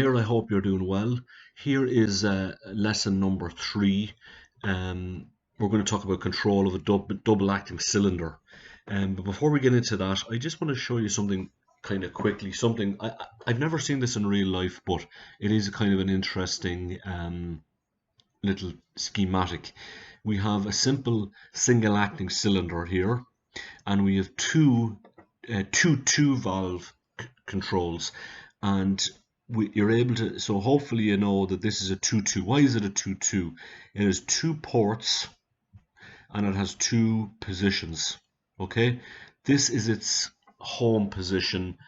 Here, I hope you're doing well. Here is lesson number 3. We're going to talk about control of a double acting cylinder. But before we get into that, I just want to show you something kind of quickly. I've never seen this in real life, but it is kind of an interesting little schematic. We have a simple single acting cylinder here, and we have two valve controls, and you're able to, so hopefully you know that this is a 2-2. Why is it a 2-2? It has 2 ports and it has 2 positions. Okay, this is its home position,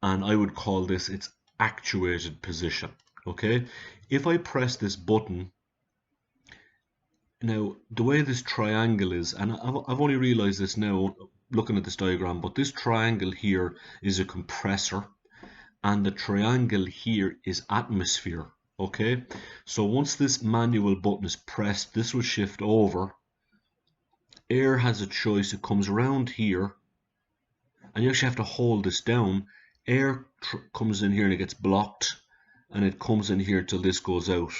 and I would call this its actuated position. Okay, if I press this button now, the way this triangle is, and I've only realized this now looking at this diagram, but this triangle here is a compressor, and the triangle here is atmosphere. Okay, so once this manual button is pressed, this will shift over. Air has a choice. It comes around here, and you actually have to hold this down. Air comes in here and it gets blocked, and it comes in here till this goes out.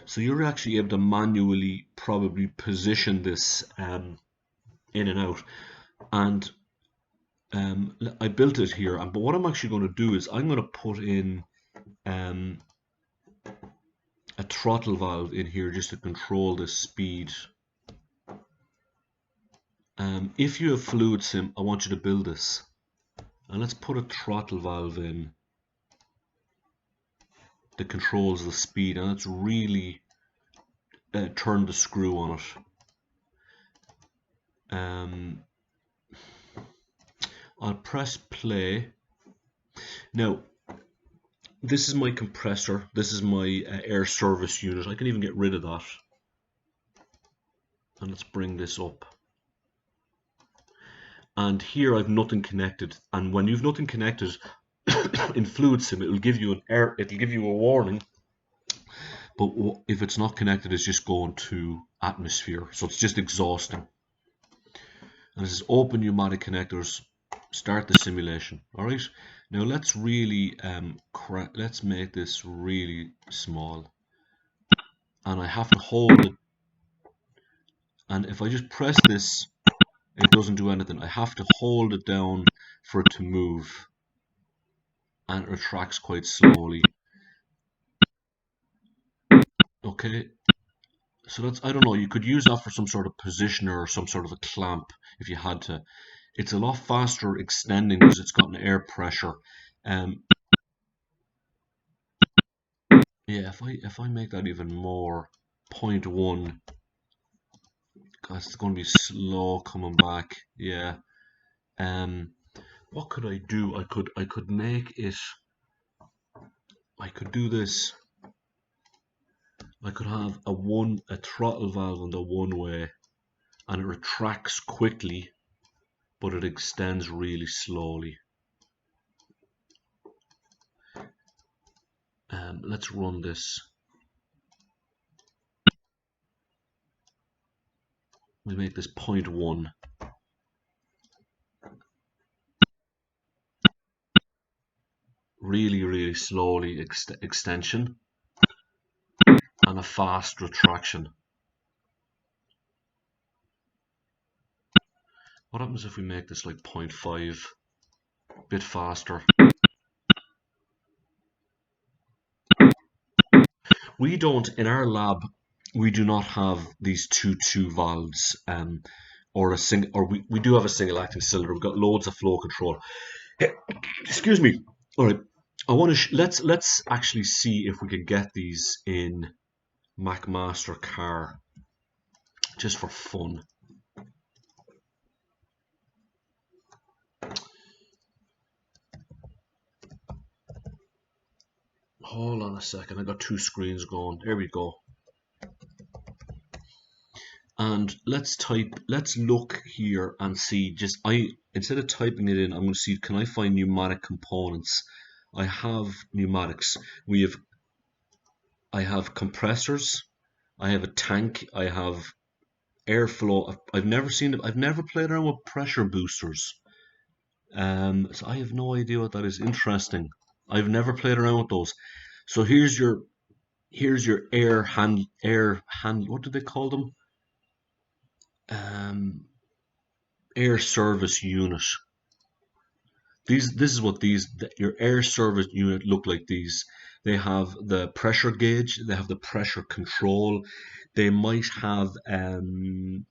So you're actually able to manually probably position this in and out. And I built it here, but what I'm actually going to do is I'm going to put in a throttle valve in here just to control the speed. If you have fluid sim, I want you to build this, and let's put a throttle valve in that controls the speed, and let's really turn the screw on it. I'll press play. Now, this is my compressor. This is my air service unit. I can even get rid of that. And let's bring this up. And here I've nothing connected. And when you've nothing connected in fluid sim, it'll give you a warning. But if it's not connected, it's just going to atmosphere. So it's just exhausting. And this is open pneumatic connectors. Start the simulation. All right. Now let's really let's make this really small. And I have to hold it. And if I just press this, it doesn't do anything. I have to hold it down for it to move, and it retracts quite slowly. Okay, so that's, I don't know, you could use that for some sort of positioner or some sort of a clamp if you had to. It's a lot faster extending because it's got an air pressure. Yeah, if I make that even more, 0.1, gosh, it's going to be slow coming back. Yeah. What could I do? I could make it. I could do this. I could have a throttle valve on the one way, and it retracts quickly, but it extends really slowly. Let's run this. We make this 0.1. Really slowly extension, and a fast retraction. What happens if we make this like 0.5, a bit faster? We don't, in our lab, we do not have these 2-2 valves, we do have a single acting cylinder. We've got loads of flow control. Excuse me. All right, I want to let's actually see if we can get these in MacMaster Car, just for fun. Hold on a second, I got 2 screens going. There we go. And let's look here and see, instead of typing it in, I'm going to see, can I find pneumatic components? I have pneumatics. I have compressors, I have a tank, I have airflow. I've never played around with pressure boosters. So I have no idea what that is. Interesting. I've never played around with those. So here's your air hand, what do they call them? Um, Air service unit. This is what your air service unit look like. These, they have the pressure gauge, they have the pressure control, they might have not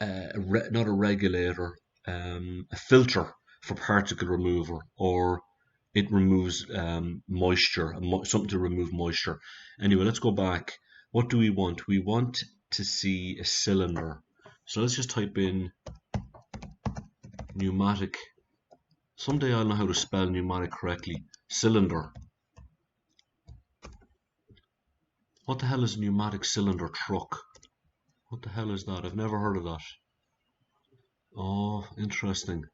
a regulator, a filter for particle remover, or it removes moisture, something to remove moisture. Anyway, let's go back. What do we want? We want to see a cylinder. So let's just type in pneumatic. Someday I'll know how to spell pneumatic correctly. Cylinder. What the hell is a pneumatic cylinder truck? What the hell is that? I've never heard of that. Oh, interesting.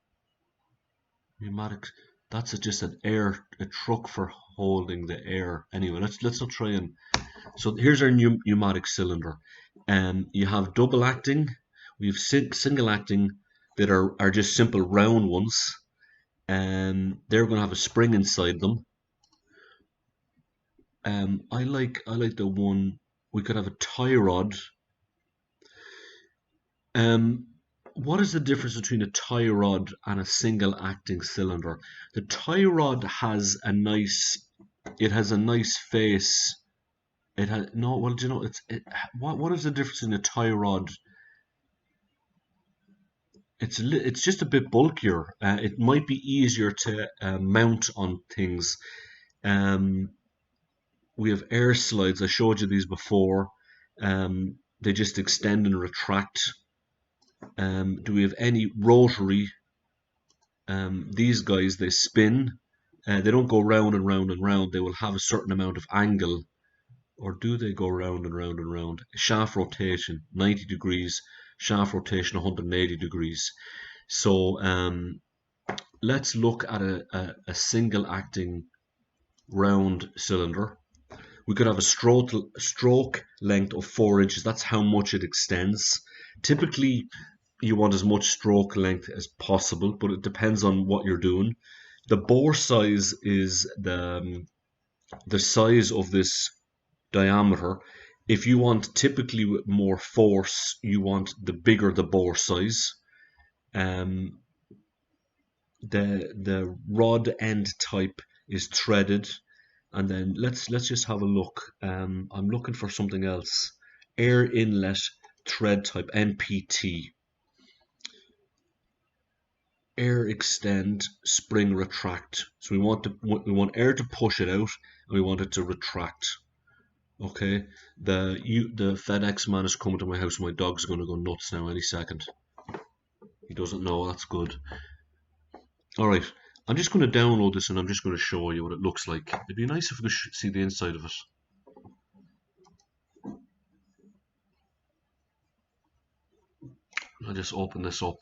Pneumatic. That's just a truck for holding the air. Anyway, let's not try and. So here's our pneumatic cylinder. You have double acting. We have single acting that are just simple round ones. And they're going to have a spring inside them. I like the one. We could have a tie rod. What is the difference between a tie rod and a single acting cylinder? The tie rod has a nice, it has a nice face. It has no. Well, do you know what is the difference in a tie rod? It's just a bit bulkier. It might be easier to mount on things. We have air slides. I showed you these before. They just extend and retract. Do we have any rotary? These guys, they spin. They don't go round and round and round. They will have a certain amount of angle. Or do they go round and round and round? Shaft rotation, 90 degrees. Shaft rotation, 180 degrees. So let's look at a single acting round cylinder. We could have a stroke length of 4 inches. That's how much it extends. Typically, you want as much stroke length as possible, but it depends on what you're doing. The bore size is the size of this diameter. If you want typically with more force, you want the bigger the bore size. The rod end type is threaded. And then let's just have a look. I'm looking for something else. Air inlet thread type, NPT. Air extend, spring retract. So we want air to push it out, and we want it to retract. Okay. The FedEx man is coming to my house. My dog's going to go nuts now any second. He doesn't know. That's good. All right. I'm just going to download this and I'm just going to show you what it looks like. It'd be nice if we could see the inside of it. I'll just open this up.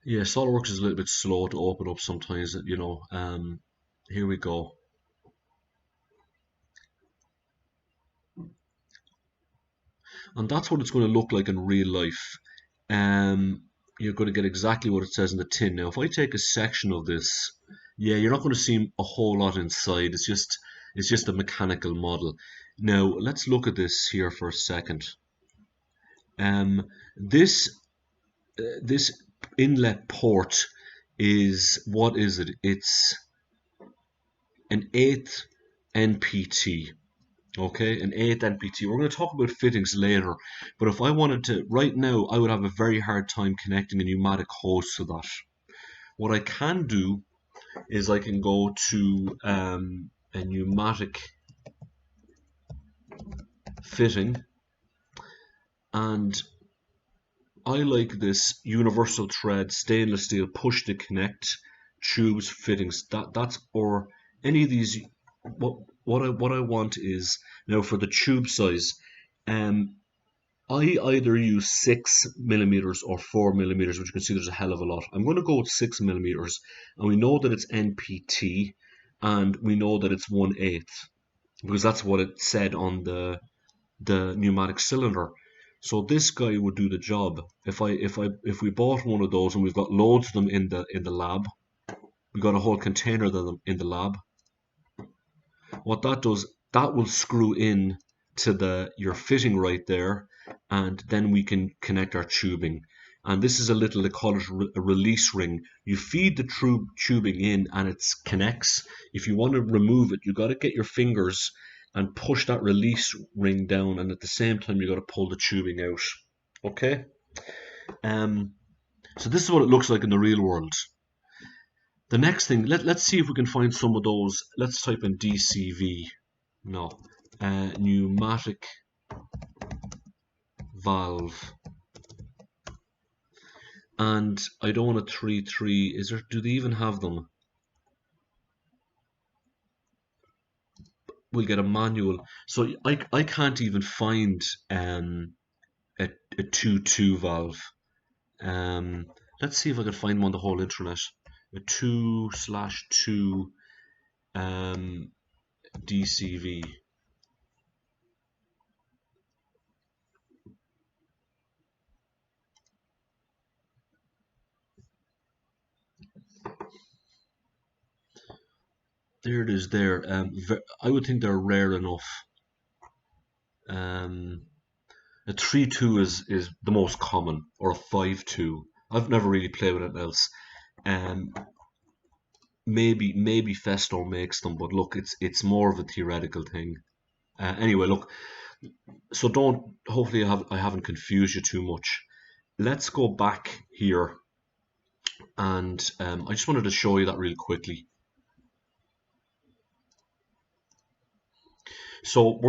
Yeah, SolidWorks is a little bit slow to open up sometimes, you know. Here we go. And that's what it's going to look like in real life. You're going to get exactly what it says in the tin. Now, if I take a section of this, yeah, you're not going to see a whole lot inside. It's just a mechanical model. Now, let's look at this here for a second. This inlet port is, what is it? It's an 8th NPT. Okay, an 8th NPT. We're going to talk about fittings later, but if I wanted to, right now, I would have a very hard time connecting a pneumatic hose to that. What I can do is I can go to a pneumatic fitting, and I like this universal thread stainless steel push to connect tubes fittings. That's, or any of these. What I want is, now for the tube size, I either use 6mm or 4mm, which you can see there's a hell of a lot. I'm going to go with 6mm, and we know that it's NPT, and we know that it's 1/8. because that's what it said on the pneumatic cylinder. So this guy would do the job. If we bought one of those and we've got loads of them in the lab, we got a whole container of them in the lab. What that does, that will screw in to your fitting right there, and then we can connect our tubing. And this is a little, they call it a release ring. You feed the tubing in and it connects. If you want to remove it, you got to get your fingers and push that release ring down, and at the same time you got to pull the tubing out. Okay. So this is what it looks like in the real world. The next thing, let's see if we can find some of those. Let's type in DCV. No. Pneumatic valve. And I don't want a 3.3. Is there? Do they even have them? We'll get a manual. So I can't even find a 2.2 valve. Let's see if I can find one on the whole internet. A 2/2 DCV. There it is there. I would think they're rare enough. A 3.2 is the most common, or a 5.2. I've never really played with it else. Maybe Festo makes them, but look, it's more of a theoretical thing. Anyway, look, so hopefully I haven't confused you too much. Let's go back here, and I just wanted to show you that really quickly. So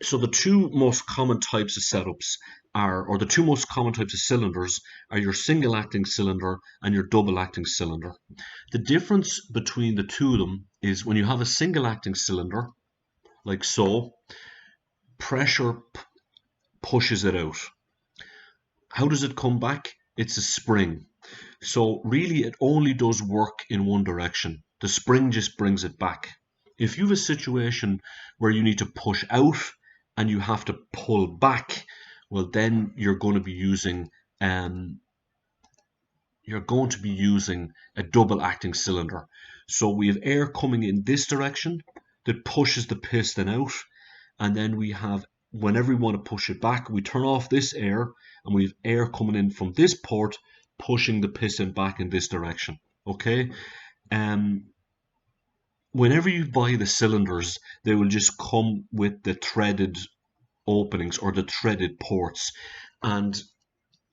so the two most common types of setups or the two most common types of cylinders are your single acting cylinder and your double acting cylinder. The difference between the two of them is when you have a single acting cylinder, like so, pressure pushes it out. How does it come back? It's a spring. So really it only does work in one direction. The spring just brings it back. If you have a situation where you need to push out and you have to pull back, well then you're going to be using a double acting cylinder. So we have air coming in this direction that pushes the piston out, and then we have, whenever we want to push it back, we turn off this air and we have air coming in from this port pushing the piston back in this direction. Okay. Whenever you buy the cylinders, they will just come with the threaded openings or the threaded ports, and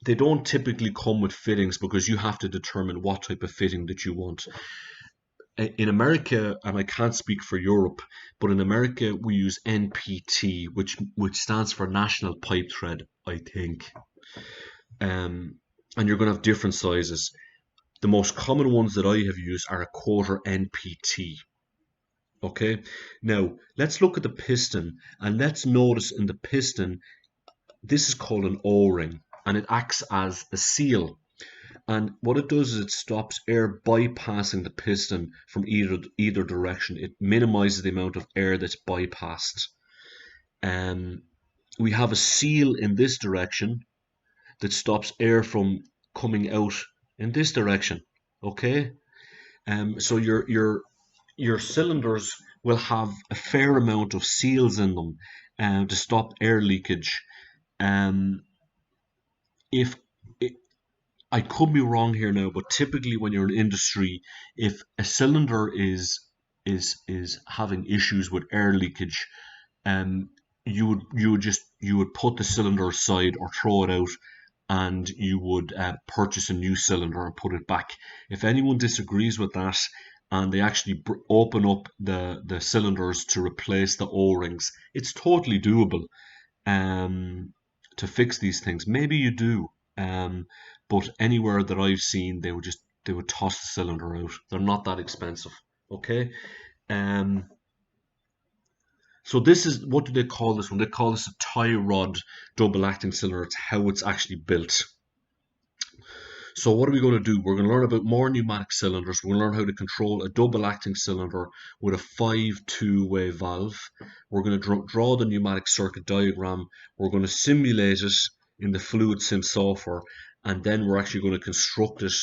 they don't typically come with fittings because you have to determine what type of fitting that you want. In America, and I can't speak for Europe, but in America we use NPT, which stands for National Pipe Thread, I think. And you're going to have different sizes. The most common ones that I have used are a 1/4 NPT. Okay, now let's look at the piston, and let's notice in the piston, this is called an O-ring, and it acts as a seal. And what it does is it stops air bypassing the piston from either direction. It minimizes the amount of air that's bypassed. We have a seal in this direction that stops air from coming out in this direction. Okay, so your cylinders will have a fair amount of seals in them to stop air leakage. If I could be wrong here now, but typically when you're in industry, if a cylinder is having issues with air leakage, you would put the cylinder aside or throw it out, and you would purchase a new cylinder and put it back. If anyone disagrees with that, and they actually open up the cylinders to replace the O-rings, it's totally doable to fix these things. Maybe you do, but anywhere that I've seen, they would toss the cylinder out. They're not that expensive. Okay. So this is, what do they call this one? They call this a tie rod double acting cylinder. It's how it's actually built. So what are we going to do? We're going to learn about more pneumatic cylinders. We're going to learn how to control a double acting cylinder with a 5 two-way valve. We're going to draw the pneumatic circuit diagram. We're going to simulate it in the fluid sim software, and then we're actually going to construct it.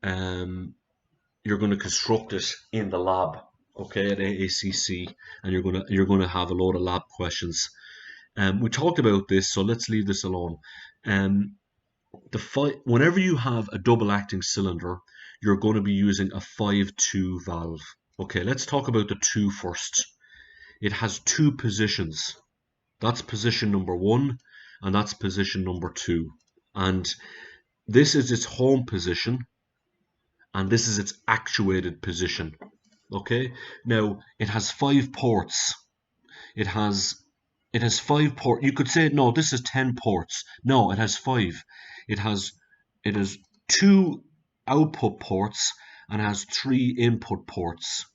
You're going to construct it in the lab, okay, at AACC, and you're going to have a load of lab questions. We talked about this, so let's leave this alone. Whenever you have a double acting cylinder, you're going to be using a 5-2 valve. Okay, let's talk about the 2 first. It has 2 positions. That's position number 1, and that's position number 2. And this is its home position, and this is its actuated position. Okay, now it has 5 ports. It has 5 ports. You could say, no, this is 10 ports. No, it has 5. It has 2 output ports and has 3 input ports.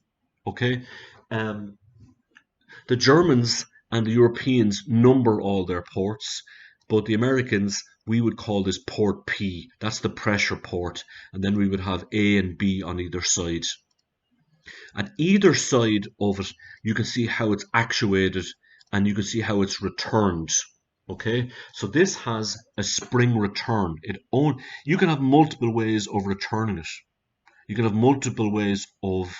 Okay, the Germans and the Europeans number all their ports, but the Americans, we would call this port P. That's the pressure port, and then we would have A and B on either side. At either side of it, you can see how it's actuated and you can see how it's returned. Okay, so this has a spring return. You can have multiple ways of returning it. You can have multiple ways of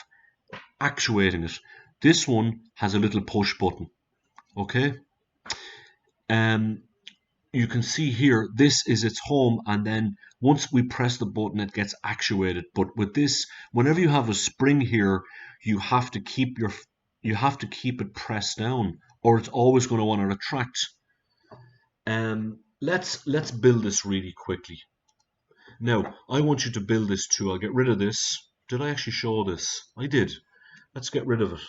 actuating it. This one has a little push button. Okay, you can see here, this is its home, and then once we press the button, it gets actuated. But with this, whenever you have a spring here, you have to keep it pressed down, or it's always going to want to retract. Let's build this really quickly. Now, I want you to build this too. I'll get rid of this. Did I actually show this? I did. Let's get rid of it.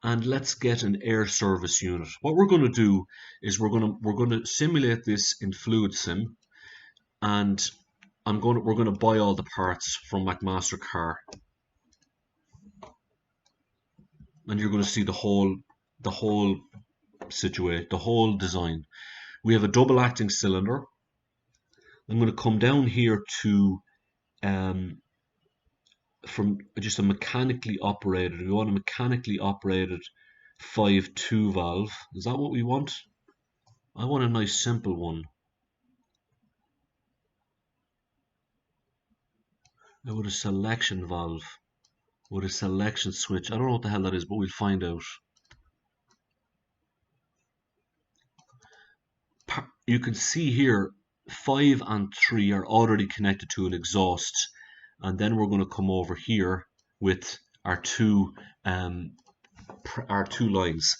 And let's get an air service unit. What we're going to do is we're going to simulate this in Fluid Sim, and we're going to buy all the parts from McMaster-Carr, and you're going to see the whole situation, the whole design. We have a double acting cylinder. I'm going to come down here to from just a mechanically operated. We want a mechanically operated 5-2 valve. Is that what we want? I want a nice simple one. Now with a selection valve, with a selection switch. I don't know what the hell that is, but we'll find out. You can see here 5 and 3 are already connected to an exhaust, and then we're going to come over here with our two lines.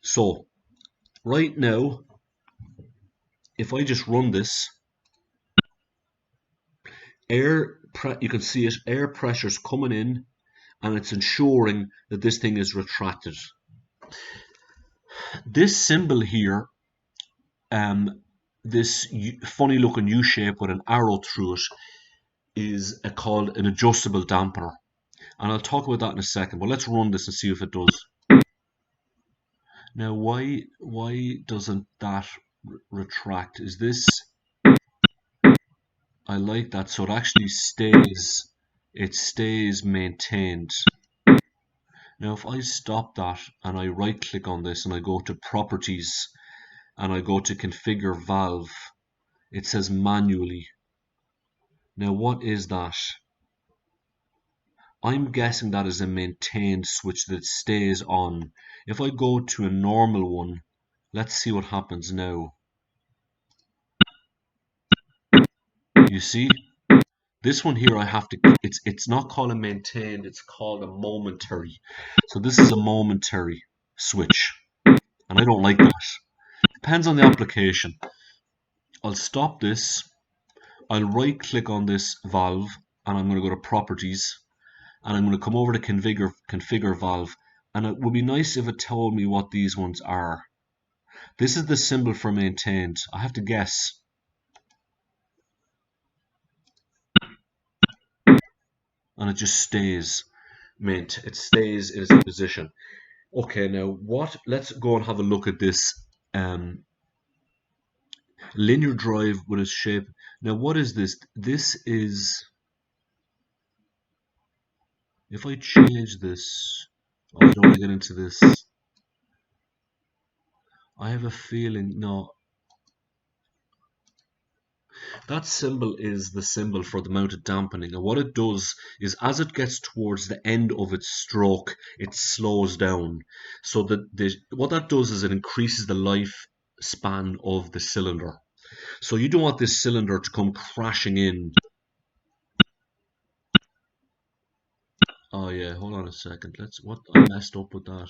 So right now, if I just run this, you can see it, air pressure's coming in, and it's ensuring that this thing is retracted. This symbol here, this funny looking U shape with an arrow through it, is called an adjustable dampener, and I'll talk about that in a second, but let's run this and see if it does. Now why doesn't that retract? Is this, I like that, so it actually stays maintained. Now if I stop that and I right click on this and I go to properties and I go to configure valve, it says manually. Now what is that? I'm guessing that is a maintained switch that stays on. If I go to a normal one, let's see what happens now. You see, this one here, I have to, it's not called a maintained, it's called a momentary. So this is a momentary switch, and I don't like that. Depends on the application. I'll stop this, I'll right click on this valve, and I'm going to go to properties, and I'm going to come over to configure valve, and it would be nice if it told me what these ones are. This is the symbol for maintained. I have to guess. And it just stays it stays in its position. Okay, now let's go and have a look at this linear drive with its shape. Now, what is this? This is, if I change this, oh, I don't want to get into this. I have a feeling, no, that symbol is the symbol for the mounted dampening, and what it does is as it gets towards the end of its stroke, it slows down. So that what that does is it increases the lifespan of the cylinder. So you don't want this cylinder to come crashing in. Oh yeah, hold on a second. What I messed up with that.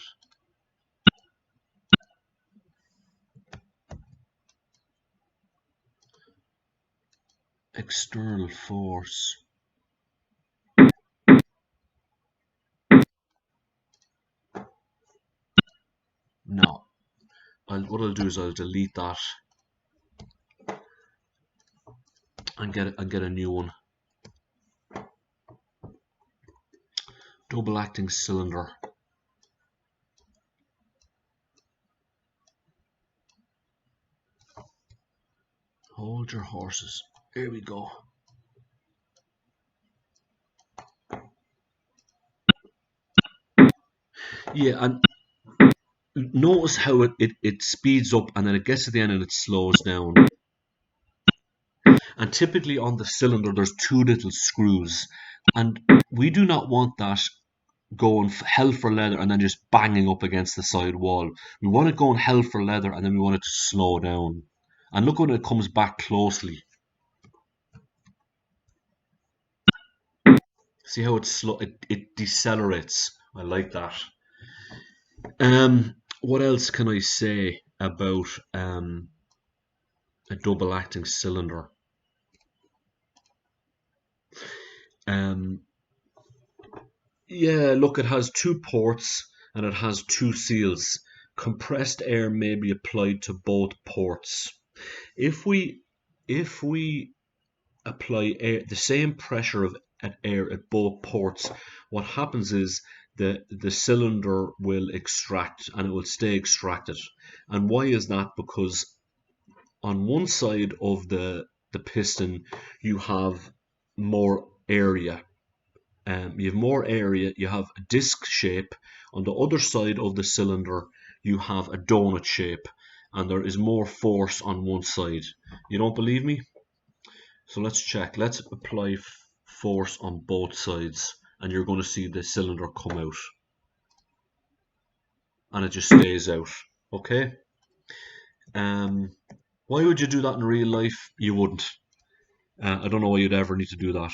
External force. No. What I'll do is I'll delete that and get a new one. Double acting cylinder. Hold your horses. Here we go. Yeah, and notice how it speeds up and then it gets to the end and it slows down. And typically on the cylinder there's two little screws, and we do not want that going hell for leather and then just banging up against the side wall. We want it going hell for leather and then we want it to slow down. And look when it comes back closely. See how it's slow? It decelerates. I like that. What else can I say about a double acting cylinder? Yeah, look, it has two ports and it has two seals. Compressed air may be applied to both ports. If we apply the same pressure of air at both ports, what happens is the cylinder will extract and it will stay extracted. And why is that? Because on one side of the piston you have more area. You have more area, you have a disc shape. On the other side of the cylinder you have a donut shape, and there is more force on one side. You don't believe me? So let's check. Let's apply force on both sides and you're going to see the cylinder come out. And it just stays out. Okay? Why would you do that in real life? You wouldn't. I don't know why you'd ever need to do that.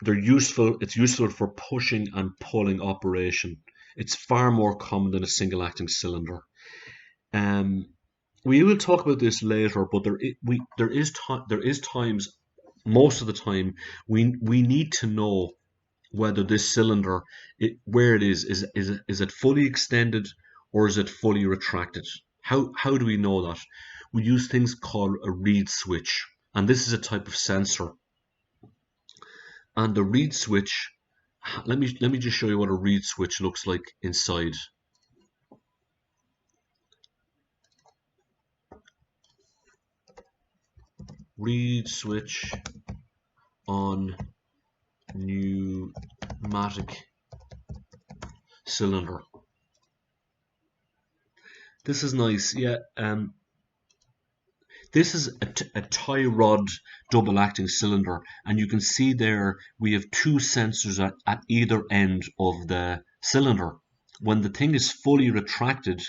They're useful. It's useful for pushing and pulling operation. It's far more common than a single acting cylinder. We will talk about this later, but there is times, most of the time, we need to know whether this cylinder, where it is it fully extended or is it fully retracted? How do we know that? We use things called a reed switch, and this is a type of sensor. And the reed switch, let me just show you what a reed switch looks like inside. Reed switch on pneumatic cylinder. This is nice, yeah. This is a tie rod double acting cylinder, and you can see there we have two sensors at either end of the cylinder. When the thing is fully retracted,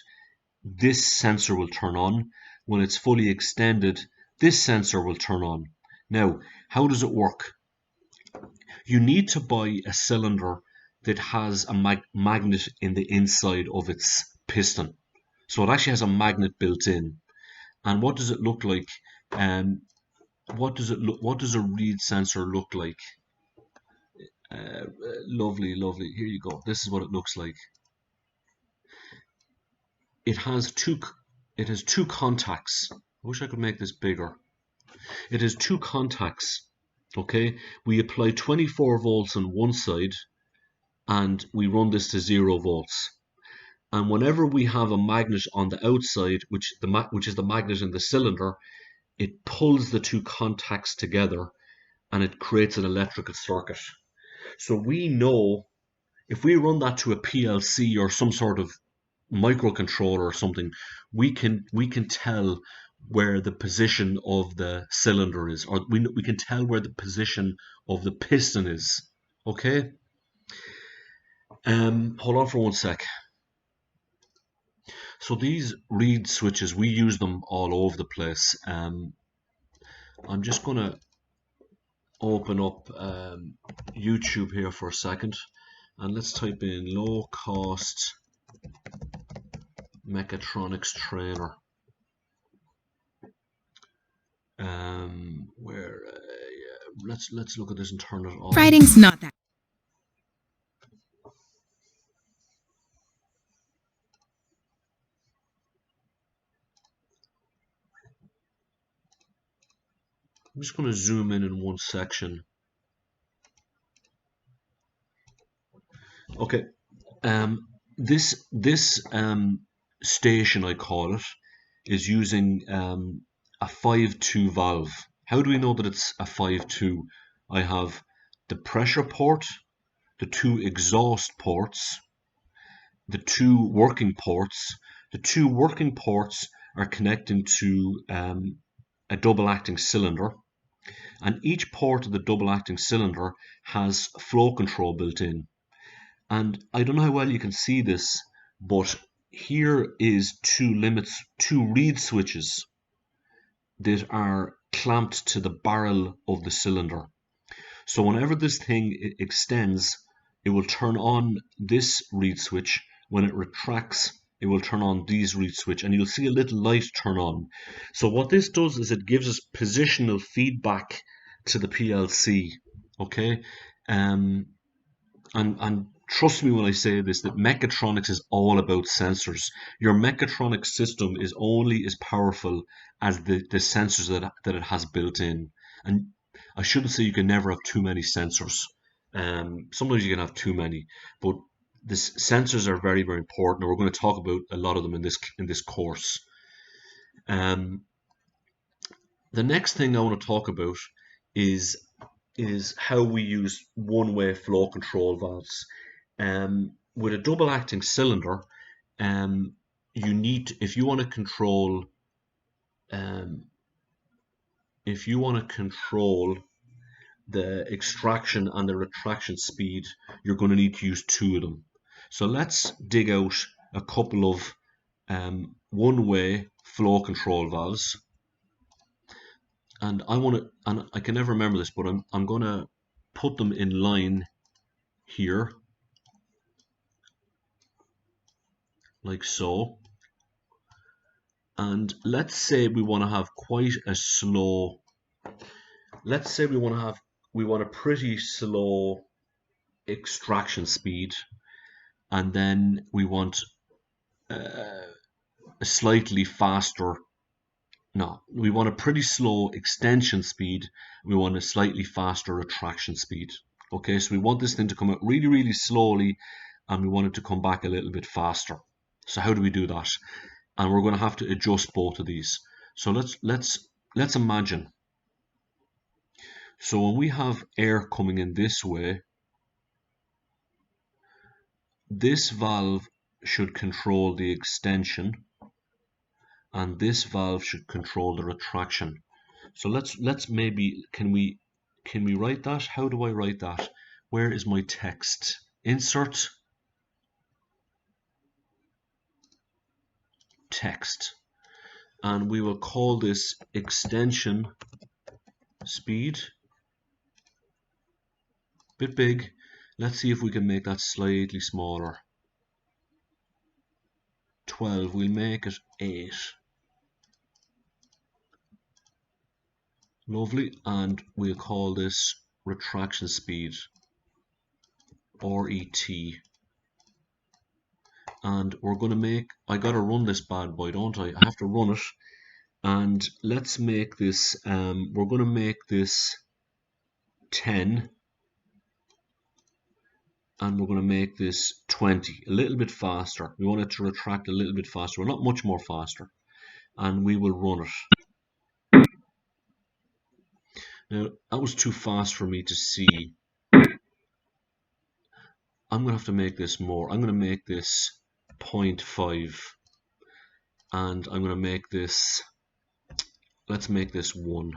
this sensor will turn on. When it's fully extended, this sensor will turn on. Now, how does it work? You need to buy a cylinder that has a magnet in the inside of its piston. So it actually has a magnet built in. And what does it look like? What does a reed sensor look like? Lovely, lovely. Here you go. This is what it looks like. It has two contacts. I wish I could make this bigger. It has two contacts. Okay, we apply 24 volts on one side and we run this to 0 volts. And whenever we have a magnet on the outside, which is the magnet in the cylinder, it pulls the two contacts together and it creates an electrical circuit. So we know if we run that to a PLC or some sort of microcontroller or something, we can tell where the position of the cylinder is, or we can tell where the position of the piston is. Okay. Hold on for one sec. So these reed switches, we use them all over the place. I'm just gonna open up YouTube here for a second, and let's type in low cost mechatronics trainer. Where yeah, let's look at this and turn it on. Writing's not that. I'm just going to zoom in one section. Okay, this station, I call it, is using a 5-2 valve. How do we know that it's a 5-2? I have the pressure port, the two exhaust ports, the two working ports. The two working ports are connecting to a double acting cylinder, and each port of the double acting cylinder has flow control built in. And I don't know how well you can see this, but here is two reed switches that are clamped to the barrel of the cylinder. So whenever this thing extends, it will turn on this reed switch. When it retracts, it will turn on these reed switch, and you'll see a little light turn on. So what this does is it gives us positional feedback to the PLC. Okay, and trust me when I say this, that mechatronics is all about sensors. Your mechatronic system is only as powerful as the sensors that it has built in. And I shouldn't say you can never have too many sensors. Sometimes you can have too many, but the sensors are very, very important. And we're going to talk about a lot of them in this course. The next thing I want to talk about is how we use one-way flow control valves. With a double acting cylinder, you need, if you want to control the extraction and the retraction speed, you're going to need to use two of them. So let's dig out a couple of one-way flow control valves, and I can never remember this, but I'm going to put them in line here, like so. And let's say we want to have quite a slow, let's say we want a pretty slow extraction speed, and then we want a slightly faster, no, we want a pretty slow extension speed, we want a slightly faster retraction speed. Okay, so we want this thing to come out really, really slowly, and we want it to come back a little bit faster. So how do we do that? And we're going to have to adjust both of these. So let's imagine. So when we have air coming in this way, this valve should control the extension, and this valve should control the retraction. So let's maybe, can we write that? How do I write that? Where is my text? Insert text, and we will call this extension speed. Bit big. Let's see if we can make that slightly smaller. 12. We'll make it 8. Lovely. And we'll call this retraction speed, RET. And we're going to make, I got to run this bad boy, don't I? I have to run it. And let's make this, we're going to make this 10. and we're going to make this 20, a little bit faster. We want it to retract a little bit faster, well, not much more faster, and we will run it. Now, that was too fast for me to see. I'm going to have to make this more. I'm going to make this 0.5, and I'm going to make this, let's make this 1.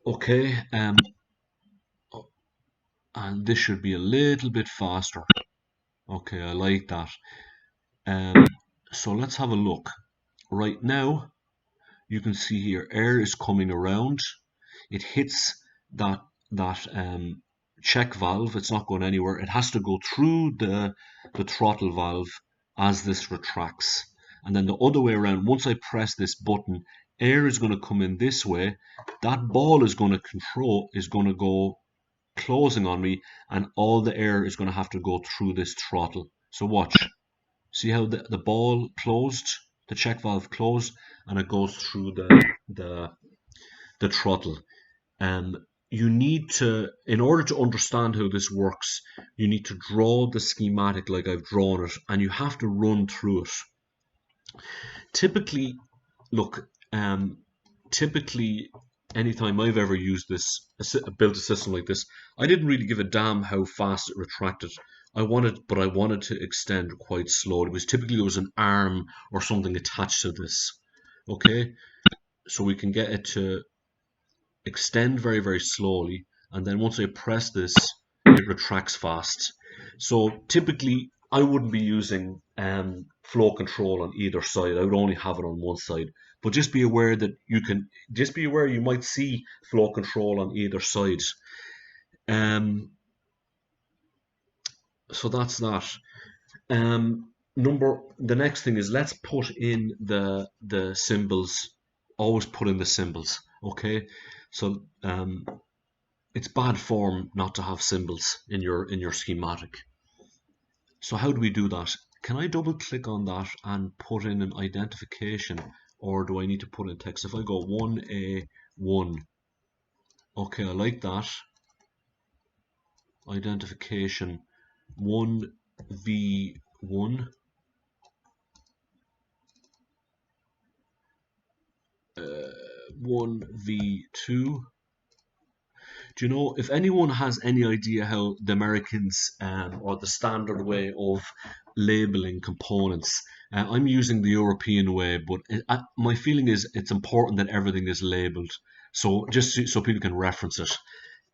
Okay, and this should be a little bit faster. Okay, I like that. So let's have a look. Right now, you can see here, air is coming around. It hits that check valve. It's not going anywhere. It has to go through the throttle valve as this retracts. And then the other way around, once I press this button, air is going to come in this way. That ball is going to go closing on me, and all the air is going to have to go through this throttle. So watch. See how the ball closed, the check valve closed, and it goes through the throttle. You need to, in order to understand how this works, you need to draw the schematic like I've drawn it, and you have to run through it. Typically, look, typically, anytime I've ever used this, built a system like this, I didn't really give a damn how fast it retracted. I wanted to extend quite slowly, because typically there was an arm or something attached to this. Okay, so we can get it to extend very, very slowly, and then once I press this, it retracts fast. So typically, I wouldn't be using flow control on either side. I would only have it on one side. But just be aware that you might see flow control on either side. So that's that. The next thing is, let's put in the symbols. Always put in the symbols. Okay, so it's bad form not to have symbols in your schematic. So how do we do that? Can I double click on that and put in an identification, or do I need to put in text? If I go 1A1, okay, I like that. Identification 1V1, 1V2. Do you know, if anyone has any idea how the Americans or the standard way of labeling components, I'm using the European way, but my feeling is it's important that everything is labeled, so just so people can reference it.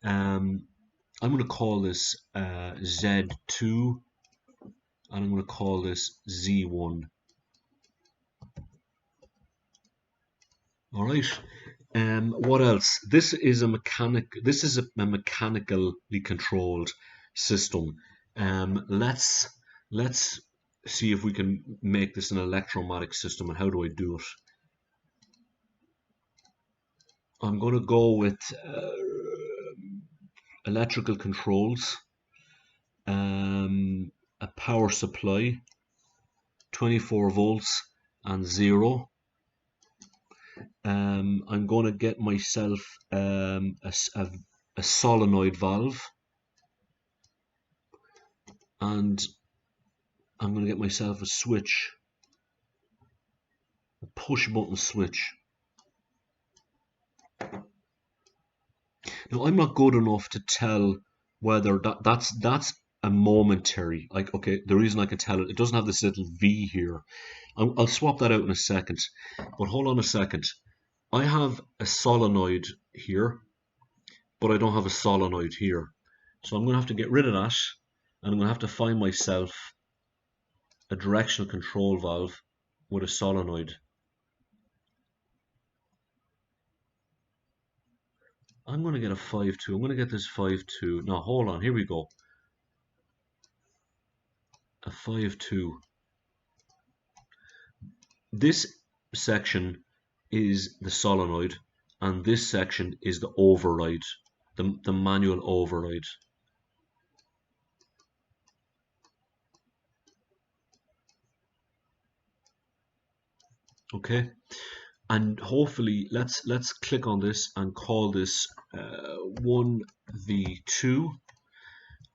I'm going to call this Z2, and I'm going to call this Z1. All right. What else? This is a mechanically controlled system. Let's see if we can make this an electromagnetic system, and how do I do it? I'm going to go with electrical controls, a power supply, 24 volts and 0. I'm going to get myself a solenoid valve, and I'm going to get myself a switch, a push button switch. Now, I'm not good enough to tell whether that's a momentary, like, okay, the reason I can tell it doesn't have this little V here. I'll swap that out in a second, but hold on a second. I have a solenoid here, but I don't have a solenoid here. So I'm going to have to get rid of that, and I'm going to have to find myself a directional control valve with a solenoid. I'm going to get a 5.2. I'm going to get this 5.2. No, hold on. Here we go. A 5.2. This section is the solenoid, and this section is the override, the manual override. Okay. and hopefully let's click on this and call this 1v2,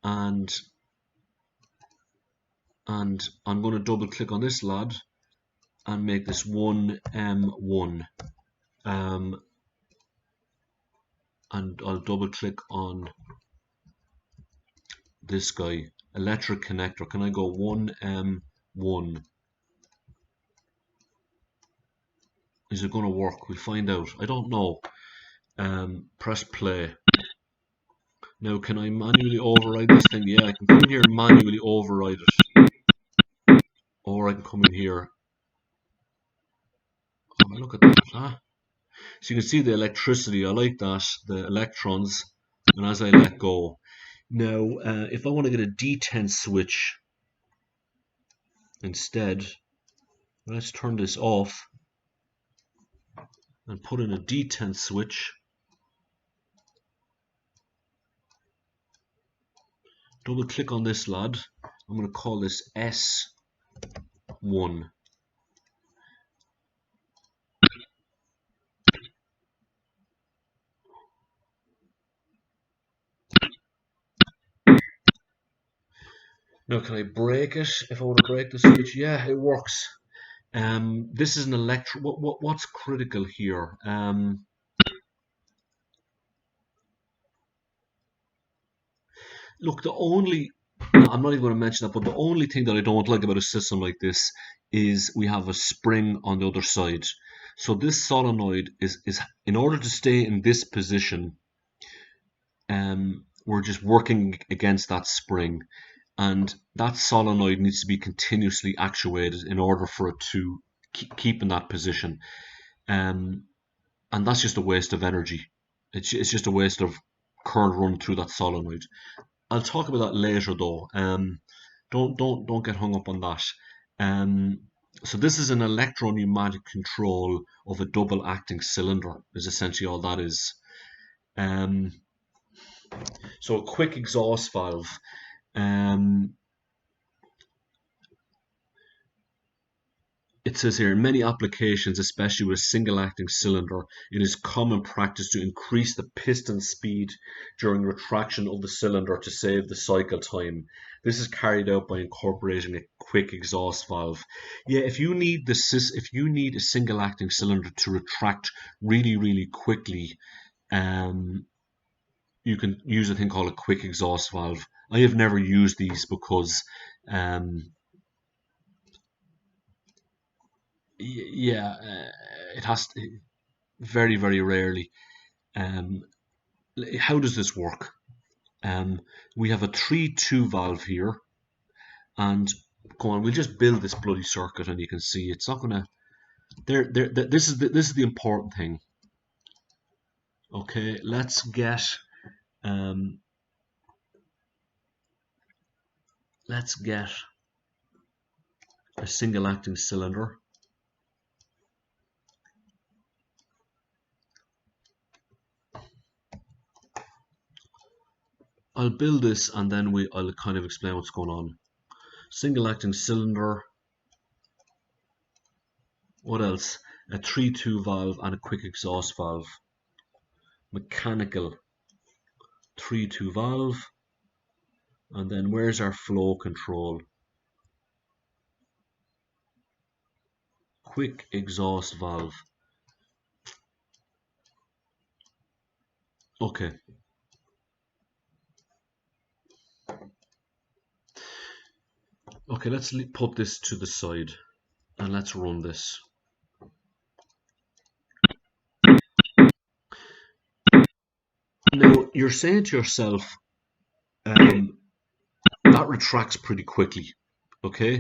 and I'm going to double click on this lad and make this 1m1, and I'll double click on this guy, electric connector. Can I go 1m1? Is it going to work? We'll find out. I don't know. Press play. Now, can I manually override this thing? Yeah, I can come in here and manually override it. Or I can come in here. Oh, look at that. Huh? So you can see the electricity. I like that. The electrons. And as I let go. Now, if I want to get a D10 switch instead, let's turn this off and put in a D10 switch. Double click on this lad. I'm going to call this S1. Now, can I break it if I want to break the switch? Yeah, it works. This is an what's critical here? Look, I'm not even going to mention that, but the only thing that I don't like about a system like this is we have a spring on the other side. So this solenoid is in order to stay in this position, we're just working against that spring, and that solenoid needs to be continuously actuated in order for it to keep in that position. And that's just a waste of energy. It's just a waste of current run through that solenoid. I'll talk about that later though. Don't get hung up on that. So this is an electro-pneumatic control of a double acting cylinder, is essentially all that is. So a quick exhaust valve. It says here, in many applications, especially with a single acting cylinder, it is common practice to increase the piston speed during retraction of the cylinder to save the cycle time. This is carried out by incorporating a quick exhaust valve. Yeah, if you need a single acting cylinder to retract really quickly, you can use a thing called a quick exhaust valve. I have never used these because it has to, very rarely. How does this work? We have a 3-2 valve here, and go on. We'll just build this bloody circuit, and you can see it's not gonna. This is the important thing. Okay, let's get a single acting cylinder. I'll build this and then I'll kind of explain what's going on. Single acting cylinder. What else? A 3-2 valve and a quick exhaust valve. Mechanical 3-2 valve. And then where's our flow control? Quick exhaust valve. Okay. Okay, let's put this to the side and let's run this. Now, you're saying to yourself, that retracts pretty quickly, okay?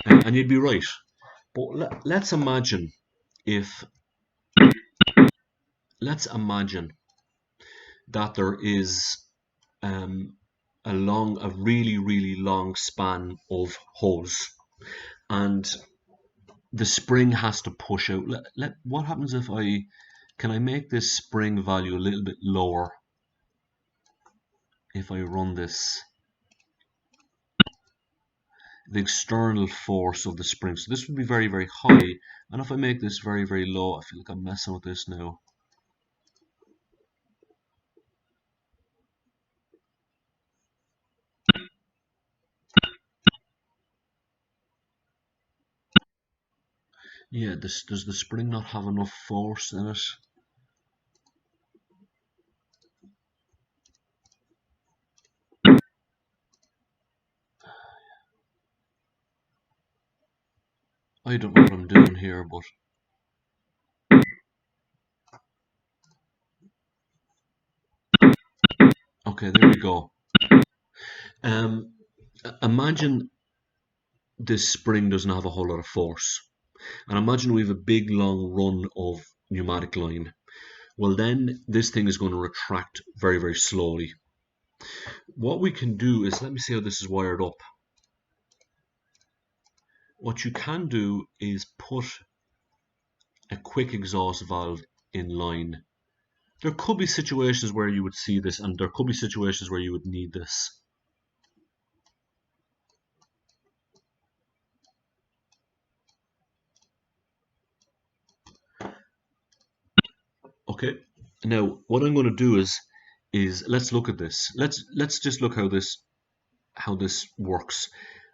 And you'd be right. But let's imagine that there is a really long span of hose, and the spring has to push out. What happens if can I make this spring value a little bit lower if I run this? the external force of the spring. So this would be very, very high. And if I make this very, very low, I feel like I'm messing with this now. Yeah, does the spring not have enough force in it? I don't know what I'm doing here, but okay, there we go. Um, Imagine this spring doesn't have a whole lot of force. And imagine we have a big long run of pneumatic line. Well, then this thing is going to retract very, very slowly. What we can do is, let me see how this is wired up. What you can do is put a quick exhaust valve in line. There could be situations where you would see this, and there could be situations where you would need this. Okay. Now, what I'm going to do is let's look at this. Let's just look how this works.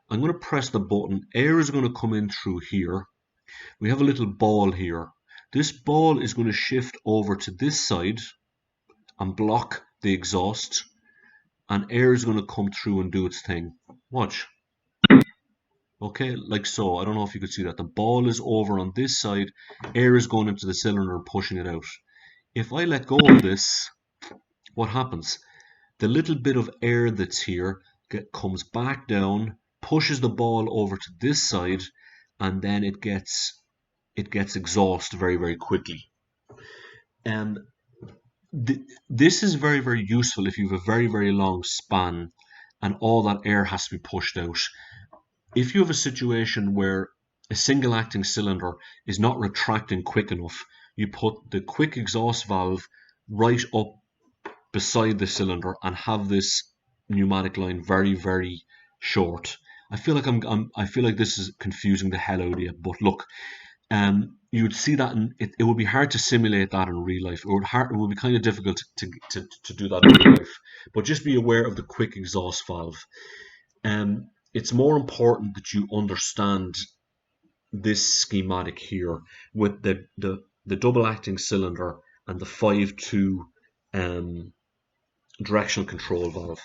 I'm going to press the button. Air is going to come in through here. We have a little ball here. This ball is going to shift over to this side and block the exhaust, and air is going to come through and do its thing. Watch. Okay, like so. I don't know if you could see that. The ball is over on this side. Air is going into the cylinder and pushing it out. If I let go of this, what happens? The little bit of air that's here comes back down, pushes the ball over to this side, and then it gets exhaust very, very quickly. And this is very, very useful if you have a very, very long span and all that air has to be pushed out. If you have a situation where a single acting cylinder is not retracting quick enough, you put the quick exhaust valve right up beside the cylinder and have this pneumatic line very, very short. I feel like I feel like this is confusing the hell out of you, but look, you would see that, and it would be hard to simulate that in real life. It would be kind of difficult to do that in real life. But just be aware of the quick exhaust valve. It's more important that you understand this schematic here with the double acting cylinder and the 5-2 directional control valve.